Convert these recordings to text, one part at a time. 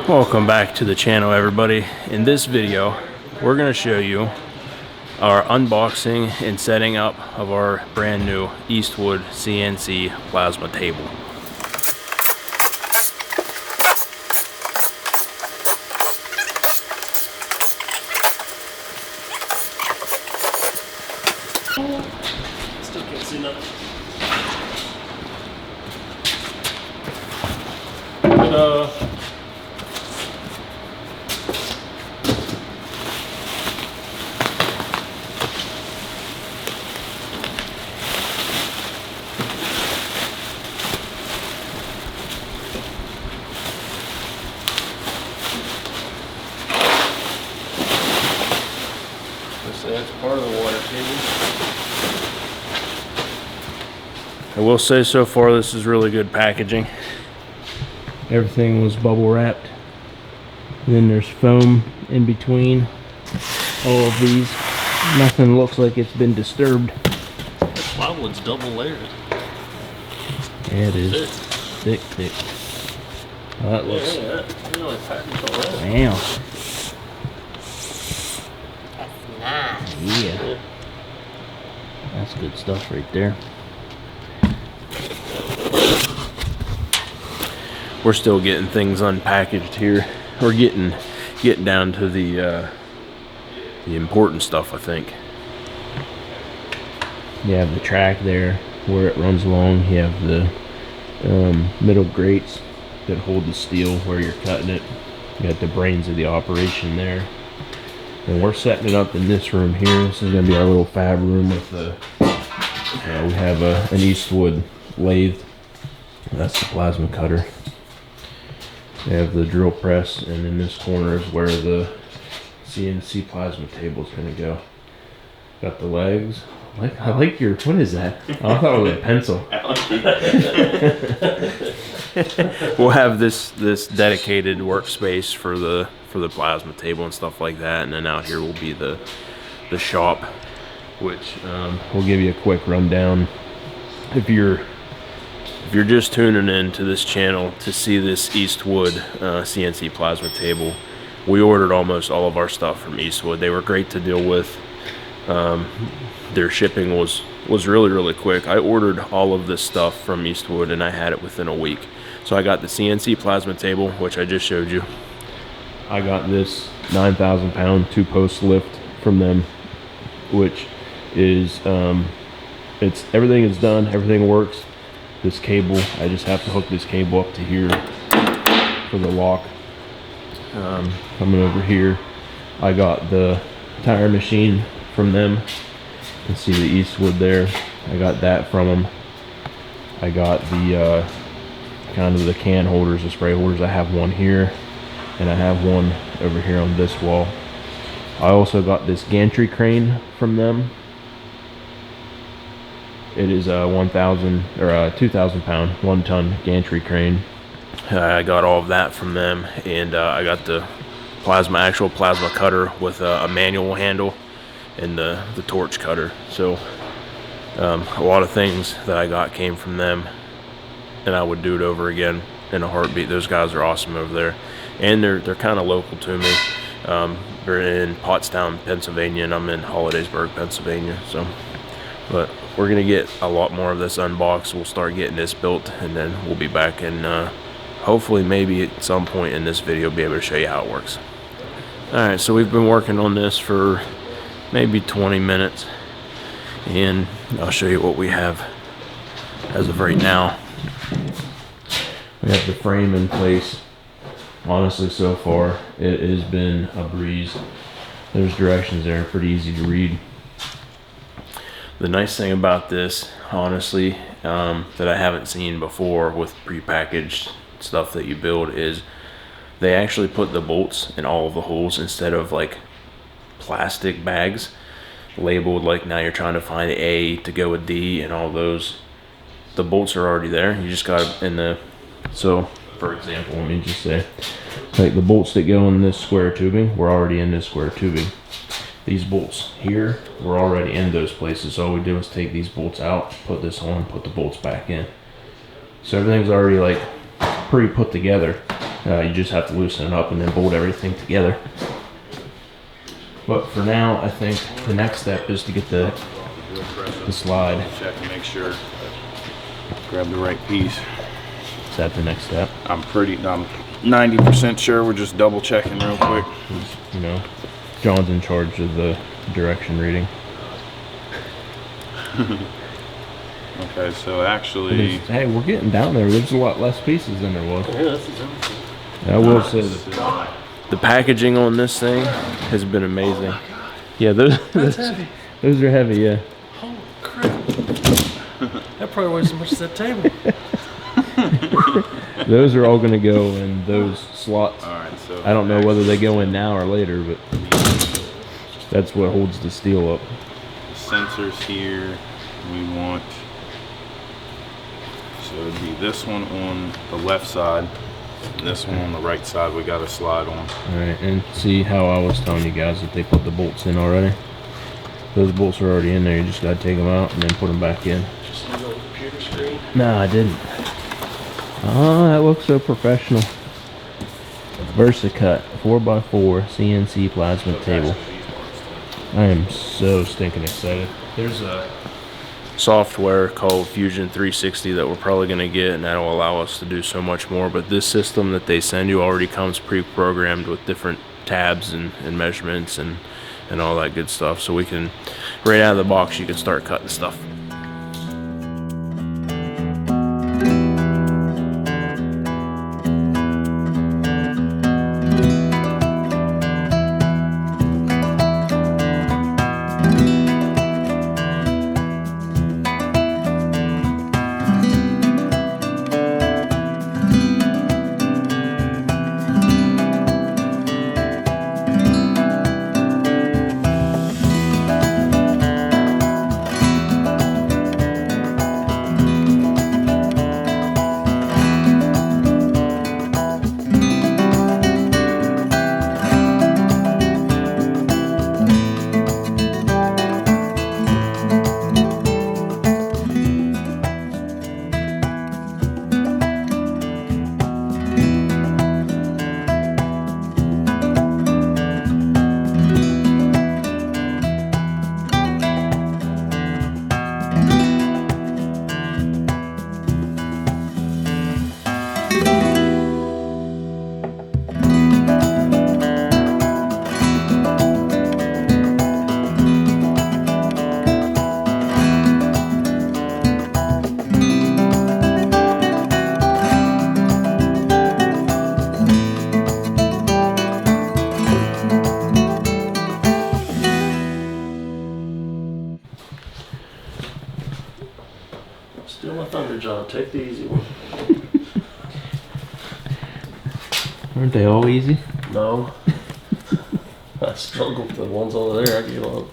Welcome back to the channel, everybody. In this video we're going to show you our unboxing and setting up of our brand new Eastwood CNC plasma table. Still can't see nothing. Ta-da! That's part of the water table. I will say so far this is really good packaging. Everything was bubble wrapped. And then there's foam in between all of these. Nothing looks like it's been disturbed. That plywood's double layered. Yeah, it is. Thick. Oh, that looks... Yeah, really packaged all right. Damn. Nice. Yeah. That's good stuff right there. We're still getting things unpackaged here. We're getting down to the important stuff, I think. You have the track there where it runs along. You have the middle grates that hold the steel where you're cutting it. You got the brains of the operation there. And we're setting it up in this room here. This is going to be our little fab room with the, we have an Eastwood lathe. That's the plasma cutter. We have the drill press, and in this corner is where the CNC plasma table is going to go. Got the legs. I like your, what is that? Oh, I thought it was a pencil. We'll have this dedicated workspace for the plasma table and stuff like that, and then out here will be the shop, which we'll give you a quick rundown. If you're just tuning in to this channel to see this Eastwood CNC plasma table, we ordered almost all of our stuff from Eastwood. They were great to deal with. Their shipping was really quick. I ordered all of this stuff from Eastwood and I had it within a week. So I got the CNC plasma table, which I just showed you. I got this 9,000 pound 2-post lift from them, which is it's everything is done, everything works. This cable, I just have to hook this cable up to here for the lock. Coming over here, I got the tire machine from them. You can see the Eastwood there. I got that from them. I got the kind of the can holders, the spray holders. I have one here, and I have one over here on this wall. I also got this gantry crane from them. It is a 1,000 or a 2,000 pound 1-ton gantry crane. I got all of that from them, and I got the actual plasma cutter with a manual handle and the torch cutter. So a lot of things that I got came from them, and I would do it over again in a heartbeat. Those guys are awesome over there, and they're kind of local to me. They're in Pottstown, Pennsylvania, and I'm in Hollidaysburg, Pennsylvania. So, but we're gonna get a lot more of this unboxed. We'll start getting this built, and then we'll be back and hopefully maybe at some point in this video be able to show you how it works. Alright, so we've been working on this for maybe 20 minutes, and I'll show you what we have as of right now. We have the frame in place. Honestly, so far it has been a breeze. There's directions there, pretty easy to read. The nice thing about this, honestly, that I haven't seen before with prepackaged stuff that you build, is they actually put the bolts in all of the holes instead of like plastic bags labeled like now you're trying to find A to go with D and all those. The bolts are already there. You just got in the, so for example, let me just say, like the bolts that go in this square tubing were already in this square tubing. These bolts here were already in those places. So all we did was take these bolts out, put this on, put the bolts back in. So everything's already like pretty put together. You just have to loosen it up and then bolt everything together. But for now, I think the next step is to get the slide. Check and make sure. Grab the right piece. Is that the next step? I'm 90% sure. We're just double checking real quick. You know, John's in charge of the direction reading. Okay, so actually, hey, we're getting down there. There's a lot less pieces than there was. Yeah, this is everything. I will say that the packaging on this thing has been amazing. Yeah, those are heavy. Yeah. Holy crap! That probably weighs as much as that table. Those are all going to go in those slots. all right. So I don't know whether they go in now or later, but that's what holds the steel up. Sensors here. We want. So it'd be this one on the left side. This one on the right side we got to slide on. Alright, and see how I was telling you guys that they put the bolts in already? Those bolts are already in there, you just gotta take them out and then put them back in. Just on the computer screen. No, I didn't. Oh, that looks so professional. VersaCut 4x4 CNC plasma table. I am so stinking excited. There's a software called Fusion 360 that we're probably going to get, and that'll allow us to do so much more. But this system that they send you already comes pre-programmed with different tabs and measurements and all that good stuff, so we can, right out of the box, you can start cutting stuff. Still my thunder, John. Take the easy one. Aren't they all easy? No. I struggle with the ones over there. I get on.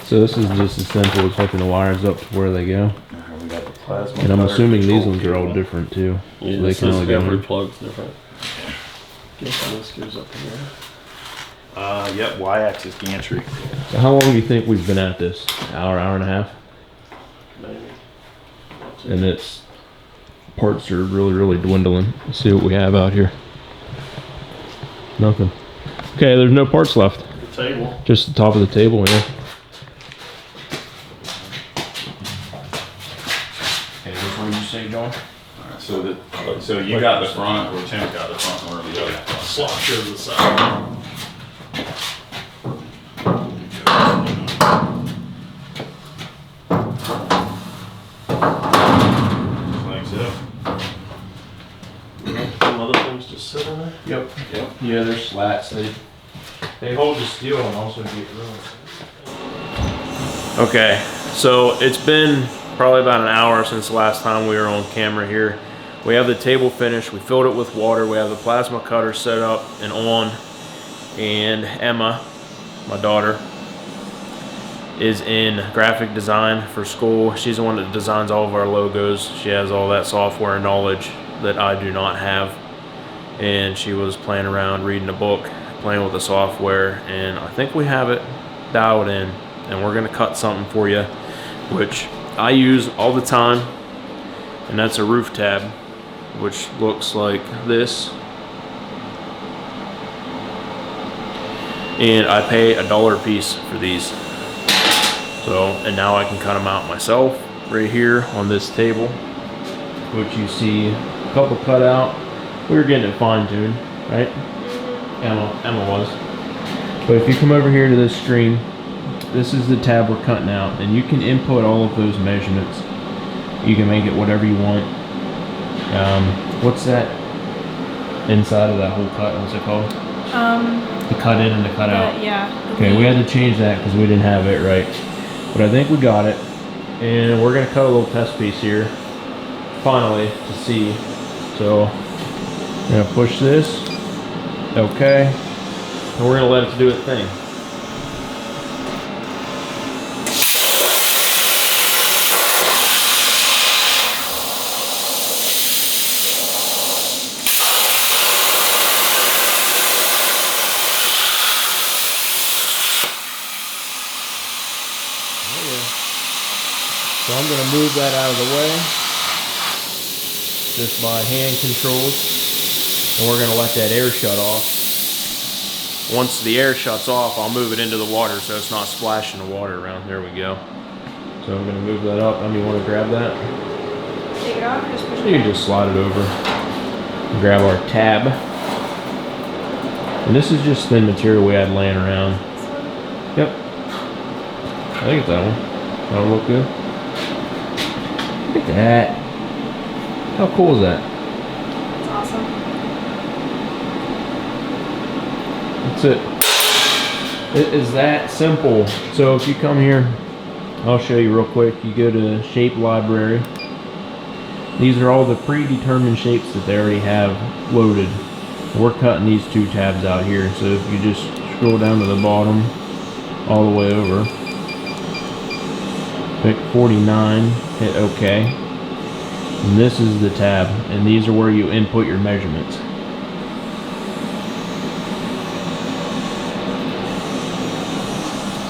So this is just as simple as hooking the wires up to where they go. We got the plasma. And I'm cutter assuming these control ones are all cable. different too. Yeah, So they can only go every in. plug's different. Guess this goes up in there. Yep, Y-axis gantry. So how long do you think we've been at this? Hour and a half? Maybe. And its parts are really dwindling. Let's see what we have out here. Nothing. Okay, there's no parts left. The table. Just the top of the table here. Okay, which one did you say, John? Alright, so you got the front, or Tim got the front, or the other front. Slot goes to the side. Like so. Some other things just sit in there. Yep. Yeah, they're slats. They hold the steel and also get ruined. Okay, so it's been probably about an hour since the last time we were on camera here. We have the table finished. We filled it with water. We have the plasma cutter set up and on. And Emma, my daughter, is in graphic design for school. She's the one that designs all of our logos. She has all that software knowledge that I do not have. And she was playing around, reading a book, playing with the software, and I think we have it dialed in. And we're gonna cut something for you, which I use all the time, and that's a roof tab, which looks like this. and I pay $1 a piece for these. So, and now I can cut them out myself right here on this table, which you see a couple cut out. We were getting it fine-tuned, right? Emma was. But if you come over here to this screen, this is the tab we're cutting out, and you can input all of those measurements. You can make it whatever you want. What's that inside of that whole cut? What's it called? The cut in and the cut out. Yeah. Okay, we had to change that because we didn't have it right. But I think we got it. And we're gonna cut a little test piece here, finally, to see. So, I'm gonna push this. Okay. And we're gonna let it do its thing. So I'm going to move that out of the way, just by hand controls, and we're going to let that air shut off. Once the air shuts off, I'll move it into the water so it's not splashing the water around. There we go. So I'm going to move that up. You want to grab that? Take it off, just push it. You can just slide it over. Grab our tab. And this is just thin material we had laying around. Yep. I think it's that one. That'll look good. Look at that. How cool is that? That's awesome. That's it. It is that simple. So if you come here, I'll show you real quick. You go to Shape Library. These are all the predetermined shapes that they already have loaded. We're cutting these two tabs out here. So if you just scroll down to the bottom, all the way over, pick 49, hit OK. And this is the tab, and these are where you input your measurements.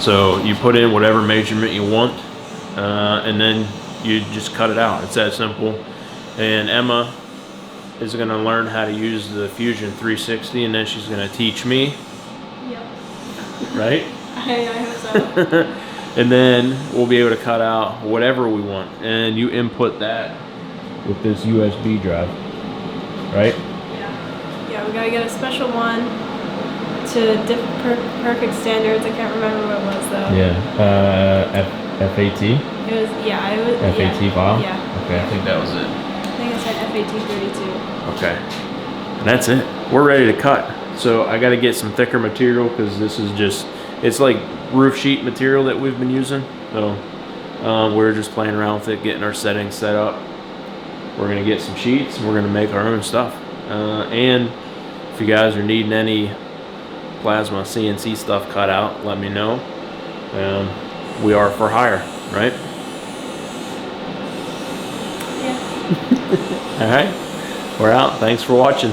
So you put in whatever measurement you want, and then you just cut it out. It's that simple. And Emma is going to learn how to use the Fusion 360, and then she's going to teach me. Yep. Right? I hope so. And then we'll be able to cut out whatever we want, and you input that with this USB drive, right? Yeah. Yeah, we gotta get a special one to perfect standards. I can't remember what it was though. Yeah. FAT? It was, yeah, it was. FAT yeah. file? Yeah. Okay, I think that was it. I think it said FAT 32. Okay. And that's it. We're ready to cut. So I gotta get some thicker material because this is just, it's like roof sheet material that we've been using. So we're just playing around with it, getting our settings set up. We're gonna get some sheets and we're gonna make our own stuff. And if you guys are needing any plasma CNC stuff cut out, let me know. We are for hire, right? Yeah. All right, we're out. Thanks for watching.